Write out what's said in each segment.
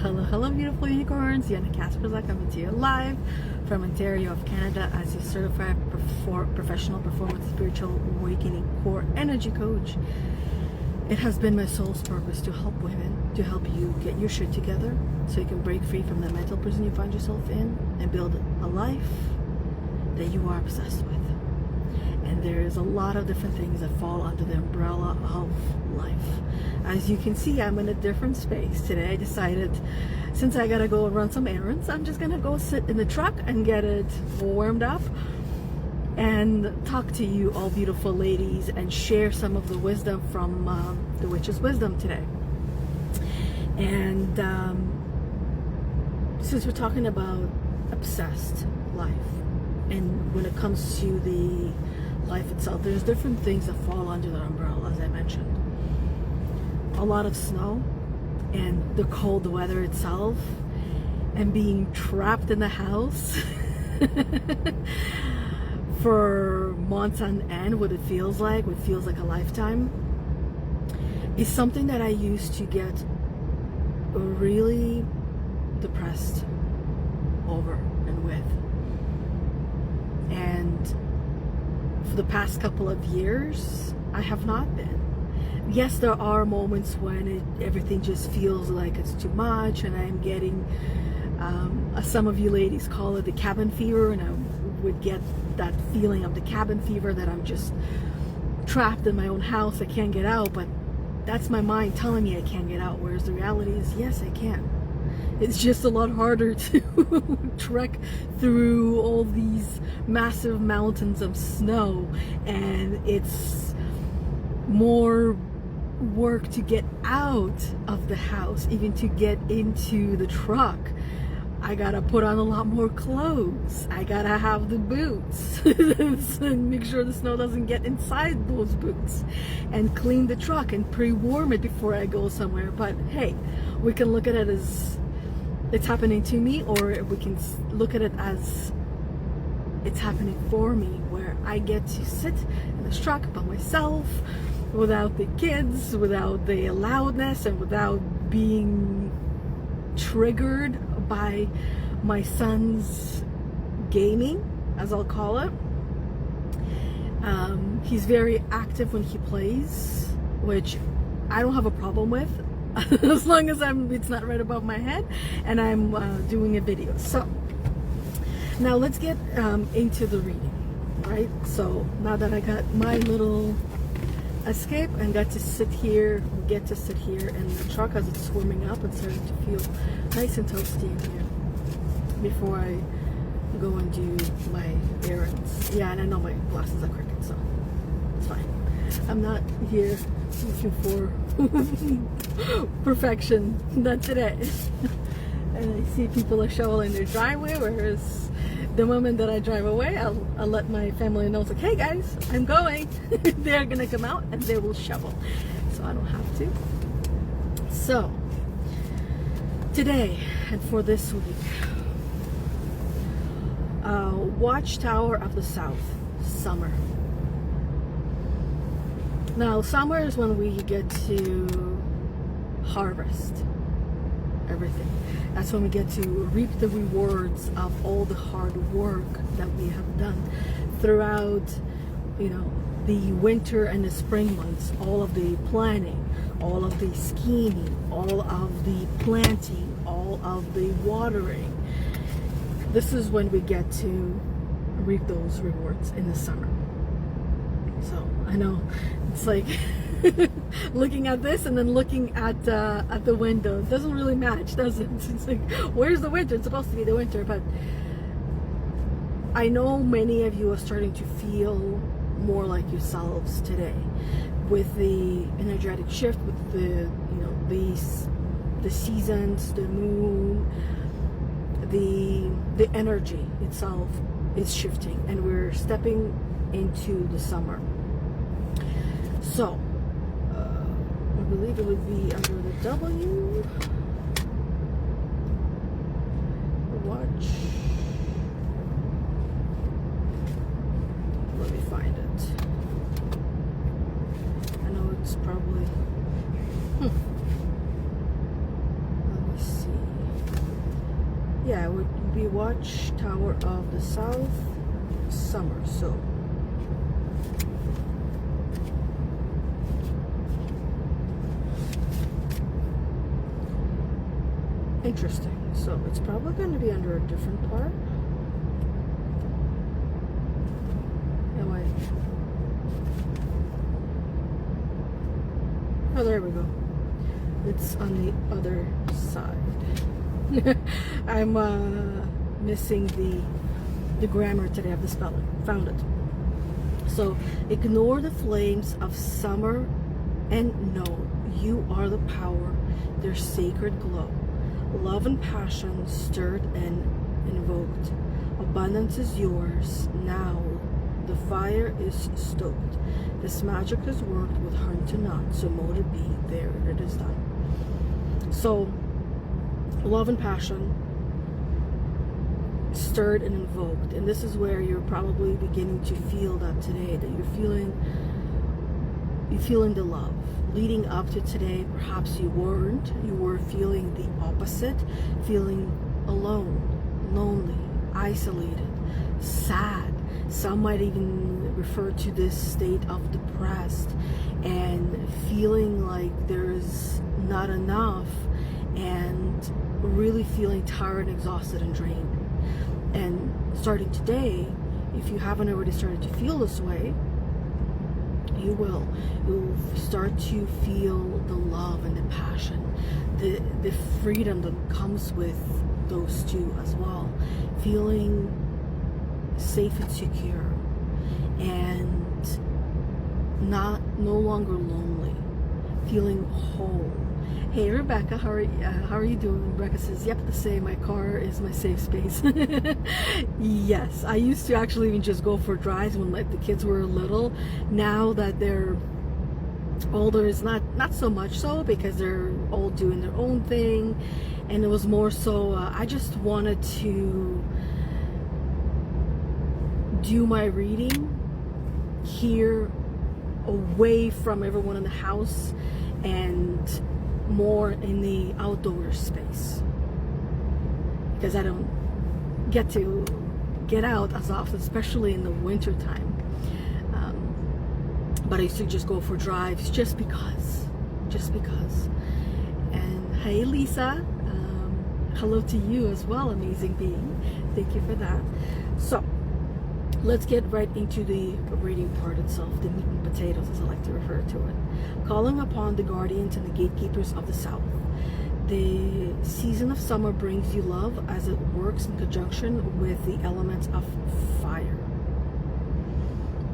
Hello, beautiful unicorns. Yana Kasperczak coming to you live from Ontario of Canada as a certified professional performance spiritual awakening core energy coach. It has been my soul's purpose to help women, to help you get your shit together so you can break free from the mental prison you find yourself in and build a life that you are obsessed with. And there's a lot of different things that fall under the umbrella of life. As you can see, I'm in a different space. Today I decided, since I gotta go run some errands, I'm just gonna go sit in the truck and get it warmed up and talk to you all beautiful ladies and share some of the wisdom from the Witch's Wisdom today. And since we're talking about obsessed life, and when it comes to the life itself, there's different things that fall under the umbrella, as I mentioned. A lot of snow and the cold weather itself and being trapped in the house for months on end, what it feels like a lifetime, is something that I used to get really depressed over and with. And for the past couple of years, I have not been. Yes, there are moments when everything just feels like it's too much, and I'm getting, as some of you ladies call it, the cabin fever, and I would get that feeling of the cabin fever that I'm just trapped in my own house, I can't get out, but that's my mind telling me I can't get out, whereas the reality is, yes, I can. It's just a lot harder to trek through all these massive mountains of snow, and it's more work to get out of the house, even to get into the truck. I gotta put on a lot more clothes. I gotta have the boots and make sure the snow doesn't get inside those boots, and clean the truck and pre-warm it before I go somewhere. But hey, we can look at it as it's happening to me, or we can look at it as it's happening for me, where I get to sit in this truck by myself, without the kids, without the loudness, and without being triggered by my son's gaming, as I'll call it. He's very active when he plays, which I don't have a problem with, as long as it's not right above my head and I'm doing a video. So now let's get into the reading, right? So now that I got my little escape and get to sit here in the truck as it's warming up and starting to feel nice and toasty in here before I go and do my errands. Yeah, and I know my glasses are crooked, so it's fine. I'm not here looking for perfection, not today. And I see people are shoveling their driveway, whereas the moment that I drive away, I'll let my family know, it's like, hey guys, I'm going. They're gonna come out and they will shovel, so I don't have to. So today and for this week, Watchtower of the South, summer. Now summer is when we get to harvest everything. That's when we get to reap the rewards of all the hard work that we have done throughout, the winter and the spring months. All of the planning, all of the scheming, all of the planting, all of the watering. This is when we get to reap those rewards in the summer. So I know it's like looking at this and then looking at the window. It doesn't really match, does it? It's like, where's the winter? It's supposed to be the winter, but I know many of you are starting to feel more like yourselves today with the energetic shift, with the seasons, the moon, the energy itself is shifting, and we're stepping into the summer. So I believe it would be under the W. Watch. Let me find it. I know it's probably. Let me see. yeah, it would be Watchtower of the South, summer. So interesting. So it's probably going to be under a different part. Anyway. Oh, there we go. It's on the other side. I'm missing the grammar today of the spelling. Found it. So ignore the flames of summer and know you are the power, their sacred glow. Love and passion stirred and invoked. Abundance is yours now. The fire is stoked. This magic has worked with heart to none. So mote it be. There it is done. So love and passion stirred and invoked. And this is where you're probably beginning to feel that today, that you're feeling the love. Leading up to today, perhaps you weren't. You were feeling the opposite, feeling alone, lonely, isolated, sad. Some might even refer to this state of depressed and feeling like there's not enough and really feeling tired, exhausted, and drained. And starting today, if you haven't already started to feel this way, you will. You'll start to feel the love and the passion, the freedom that comes with those two as well. Feeling safe and secure, and no longer lonely. Feeling whole. Hey Rebecca, how are you doing? Rebecca says, yep, the same. My car is my safe space. Yes, I used to actually even just go for drives when like the kids were little. Now that they're older, it's not so much so, because they're all doing their own thing, and it was more so I just wanted to do my reading here away from everyone in the house and more in the outdoor space, because I don't get to get out as often, especially in the winter time. But I used to just go for drives just because. And hey Lisa, hello to you as well, amazing being. Thank you for that. So let's get right into the reading part itself, the meat and potatoes as I like to refer to it. Calling upon the guardians and the gatekeepers of the South. The season of summer brings you love as it works in conjunction with the elements of fire.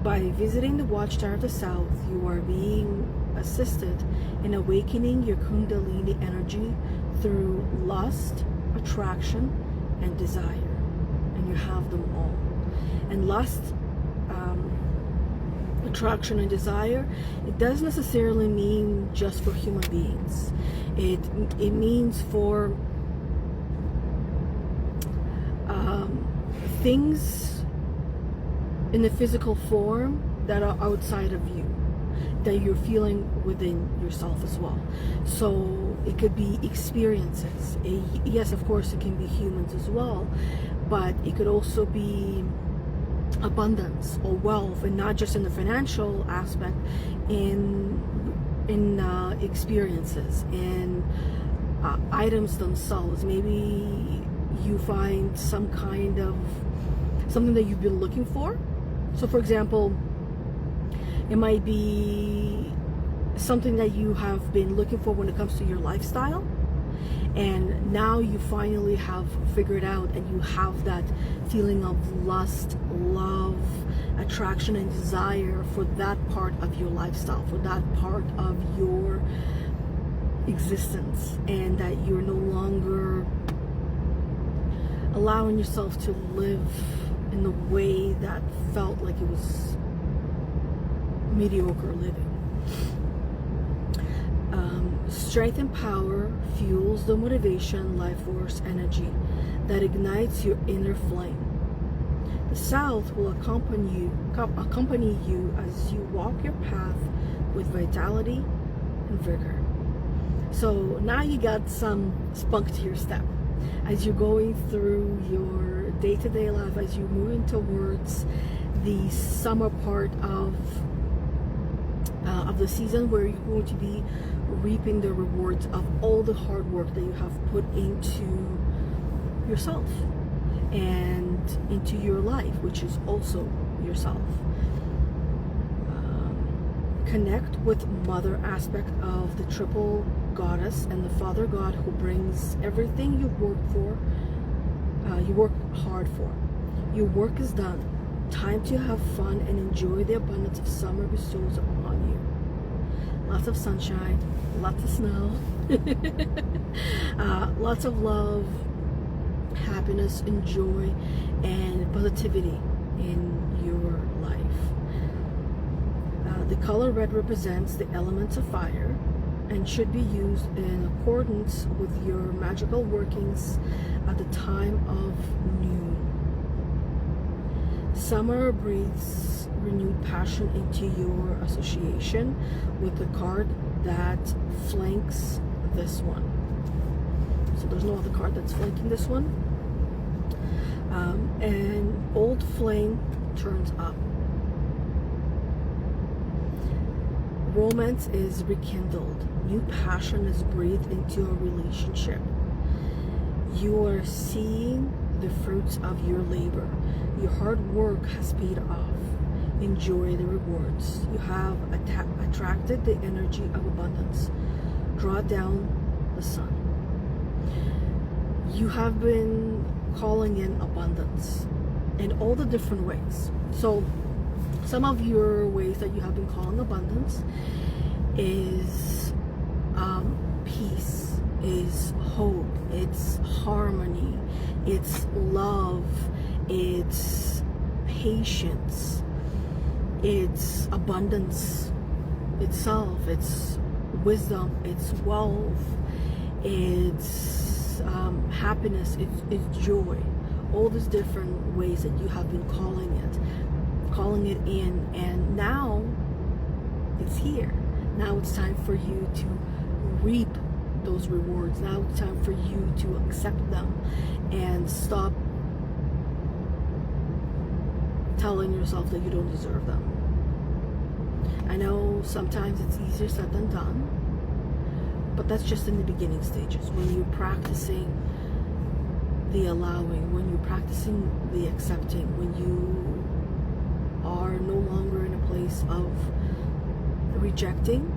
By visiting the Watchtower of the South, you are being assisted in awakening your Kundalini energy through lust, attraction, and desire. And you have them all. And lust, attraction, and desire, it doesn't necessarily mean just for human beings. It means for things in the physical form that are outside of you, that you're feeling within yourself as well. So it could be experiences. Yes, of course, it can be humans as well, but it could also be abundance or wealth, and not just in the financial aspect, in experiences, in items themselves. Maybe you find some kind of something that you've been looking for. So for example, it might be something that you have been looking for when it comes to your lifestyle, and now you finally have figured out, and you have that feeling of lust, love, attraction, and desire for that part of your lifestyle, for that part of your existence, and that you're no longer allowing yourself to live in the way that felt like it was mediocre living. Strength and power fuels the motivation, life force, energy that ignites your inner flame. The South will accompany you as you walk your path with vitality and vigor. So now you got some spunk to your step. as you're going through your day-to-day life, as you're moving towards the summer part of the season, where you're going to be reaping the rewards of all the hard work that you have put into yourself and into your life, which is also yourself. Connect with mother aspect of the triple goddess and the father god, who brings everything you work for, you work hard for. Your work is done. Time to have fun and enjoy the abundance of summer bestows upon you. Lots of sunshine, lots of snow, lots of love, happiness, and joy, and positivity in your life. The color red represents the elements of fire and should be used in accordance with your magical workings at the time of noon. Summer breathes renewed passion into your association with the card that flanks this one. So there's no other card that's flanking this one. And old flame turns up. Romance is rekindled. New passion is breathed into a relationship. You are seeing the fruits of your labor. Your hard work has paid off. Enjoy the rewards. You have attracted the energy of abundance. Draw down the sun. You have been calling in abundance in all the different ways. So some of your ways that you have been calling abundance is peace, is hope, it's harmony, it's love, it's patience, it's abundance itself, it's wisdom, it's wealth, it's happiness, it's joy. All these different ways that you have been calling it in, and now it's here. Now it's time for you to reap those rewards. Now it's time for you to accept them and stop telling yourself that you don't deserve them. I know sometimes it's easier said than done, but that's just in the beginning stages, when you're practicing the allowing, when you're practicing the accepting, when you are no longer in a place of rejecting.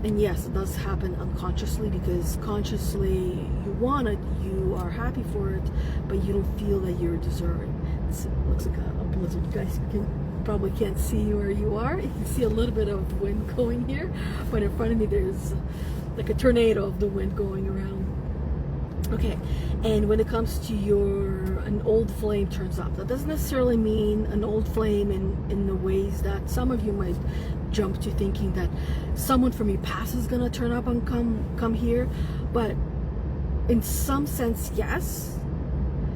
And yes, it does happen unconsciously, because consciously you want it, you are happy for it, but you don't feel that you're deserving. It looks like a blizzard. You guys probably can't see where you are. You can see a little bit of wind going here, but in front of me there's like a tornado of the wind going around. Okay, and when it comes to an old flame turns up, that doesn't necessarily mean an old flame in the ways that some of you might jump to thinking that someone from your past is gonna turn up and come here. But in some sense, yes.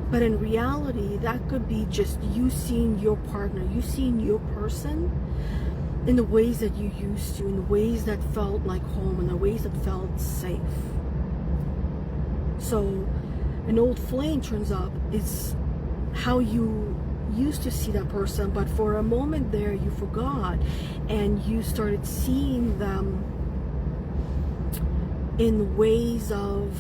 But in reality, that could be just you seeing your partner, you seeing your person in the ways that you used to, in the ways that felt like home, in the ways that felt safe. So an old flame turns up is how you used to see that person, but for a moment there you forgot, and you started seeing them in ways of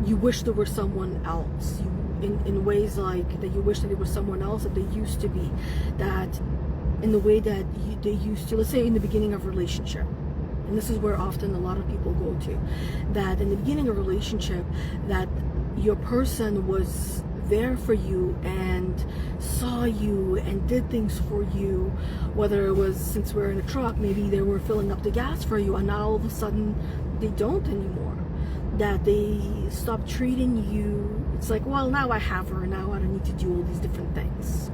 you wish there were someone else, in ways like that you wish that there was someone else that they used to be, that in the way that they used to, let's say in the beginning of a relationship. And this is where often a lot of people go to, that in the beginning of a relationship, that your person was there for you and saw you and did things for you, whether it was, since we're in a truck, maybe they were filling up the gas for you, and now all of a sudden they don't anymore. That they stop treating you, it's like, well, now I have her, now I don't need to do all these different things.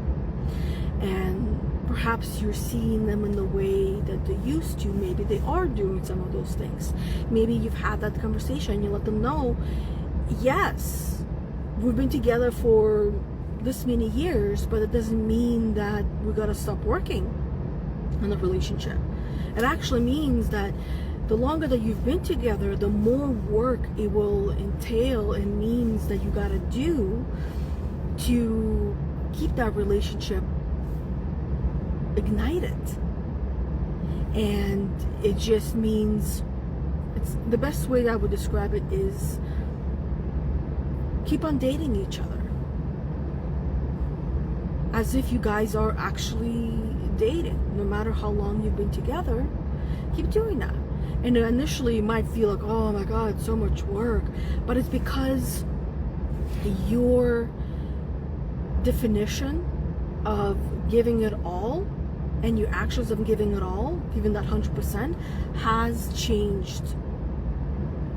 And perhaps you're seeing them in the way that they used to. Maybe they are doing some of those things. Maybe you've had that conversation, you let them know, yes, we've been together for this many years, but it doesn't mean that we gotta stop working on the relationship. It actually means that the longer that you've been together, the more work it will entail and means that you got to do to keep that relationship ignited. And it just means, it's the best way that I would describe it is keep on dating each other as if you guys are actually dating. No matter how long you've been together, keep doing that. And initially you might feel like, oh my God, so much work, but it's because your definition of giving it all and your actions of giving it all, giving that 100%, has changed,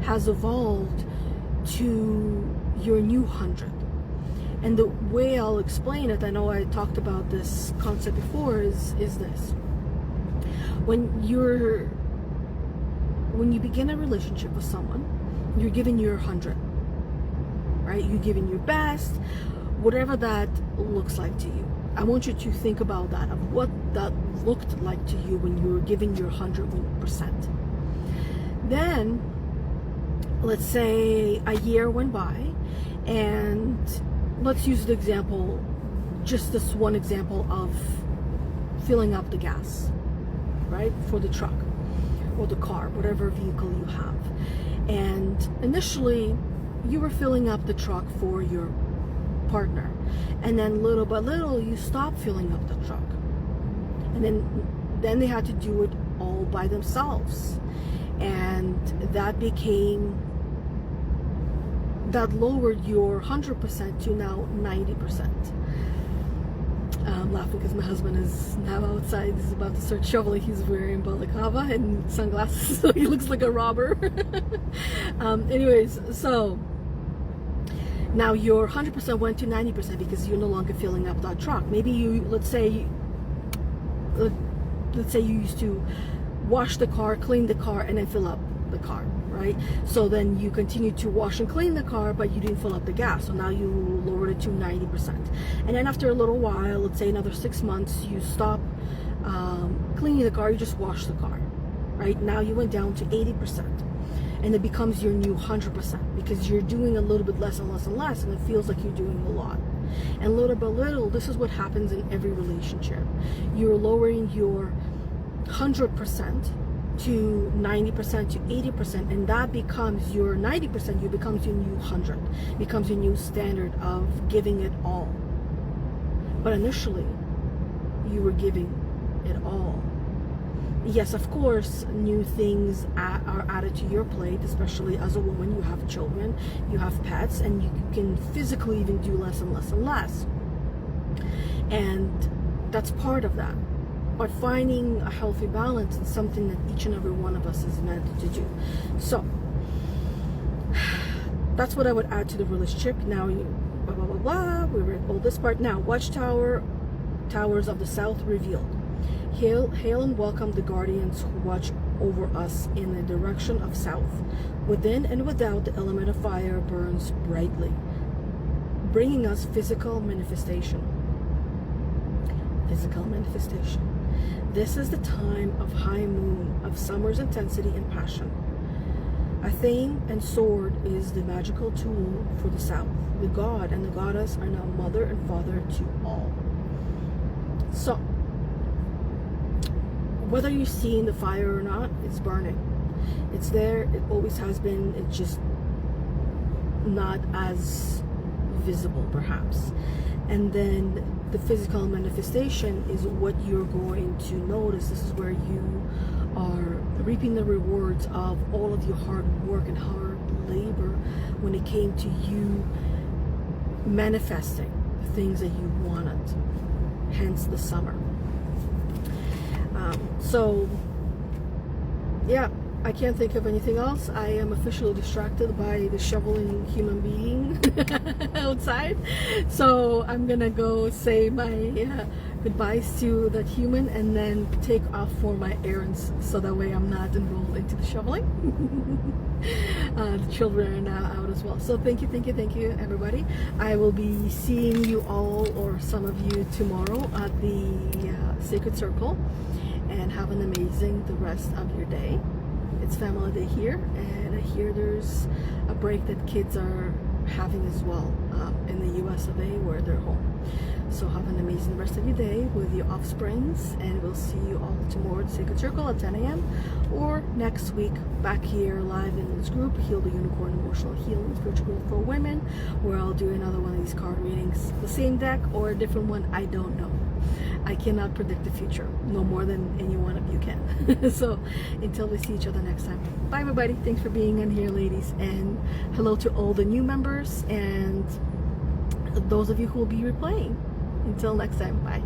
has evolved to your new 100. And the way I'll explain it, I know I talked about this concept before, is this. When you begin a relationship with someone, you're giving your 100, right? You're giving your best, whatever that looks like to you. I want you to think about that, of what that looked like to you when you were giving your 100%. Then, let's say a year went by, and let's use the example, just this one example of filling up the gas, right? For the truck or the car, whatever vehicle you have. And initially, you were filling up the truck for your partner. And then little by little, you stopped filling up the truck. And then they had to do it all by themselves. And that lowered your 100% to now 90%. I'm laughing because my husband is now outside. He's about to start shoveling. He's wearing balaclava and sunglasses, so he looks like a robber. Anyways, so now your 100% went to 90% because you're no longer filling up that truck. Maybe let's say you used to wash the car, clean the car, and then fill up the car, right? So then you continue to wash and clean the car, but you didn't fill up the gas. So now you lowered it to 90%. And then after a little while, let's say another 6 months, you stop cleaning the car, you just wash the car, right? Now you went down to 80%. And it becomes your new 100% because you're doing a little bit less and less and less, and it feels like you're doing a lot. And little by little, this is what happens in every relationship. You're lowering your 100% to 90% to 80%, and that becomes your 90%. You becomes your new 100, becomes your new standard of giving it all. But initially, you were giving it all. Yes, of course, new things are added to your plate, especially as a woman. You have children, you have pets, and you can physically even do less and less and less. And that's part of that. But finding a healthy balance is something that each and every one of us is meant to do. So, that's what I would add to the relationship. Now, blah, blah, blah, blah. We read all this part. Now, Towers of the South revealed. Hail and welcome the guardians who watch over us in the direction of south. Within and without, the element of fire burns brightly, bringing us physical manifestation. Physical manifestation. This is the time of high moon, of summer's intensity and passion. A thane and sword is the magical tool for the south. The god and the goddess are now mother and father to all. So, whether you're seeing the fire or not, it's burning. It's there, it always has been, it's just not as visible perhaps. And then the physical manifestation is what you're going to notice. This is where you are reaping the rewards of all of your hard work and hard labor when it came to you manifesting the things that you wanted, hence the summer. So yeah, I can't think of anything else. I am officially distracted by the shoveling human being outside. So I'm gonna go say my goodbyes to that human and then take off for my errands, so that way I'm not enrolled into the shoveling. The children are now out as well. So thank you everybody. I will be seeing you all, or some of you, tomorrow at the Sacred Circle, and have an amazing the rest of your day. It's family day here, and I hear there's a break that kids are having as well in the US of A, where they're home. So have an amazing rest of your day with your offsprings, and we'll see you all tomorrow at Sacred Circle at 10 a.m. or next week back here live in this group, Heal the Unicorn, Emotional Healing, Spiritual Growth for Women, where I'll do another one of these card readings. The same deck or a different one, I don't know. I cannot predict the future, no more than any one of you can. So until we see each other next time. Bye everybody. Thanks for being in here, ladies. And hello to all the new members and those of you who will be replaying. Until next time, bye.